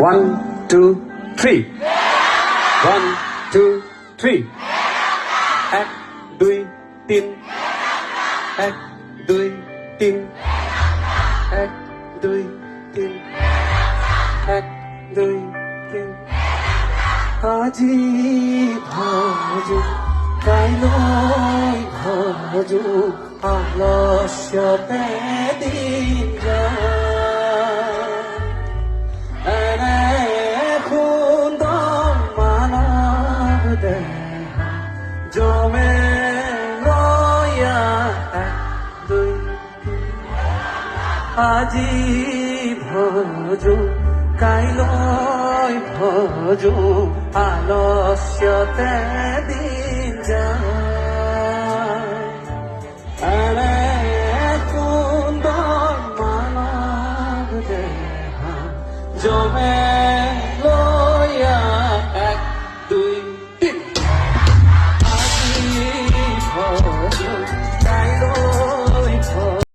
1 2 3 1 2 3 1 2 3 1 2 3 1 2 3 1 2 3 আজি ভজু কাইলৈ ভজু আলস্যতে দিন যায় সুন্দর মানৱ দেহ জমে লয়া 1 2 3 আজি ভজু কাইলৈ ভজু আলস্যতে দিন যায় সুন্দৰ মানৱ দেহ জমে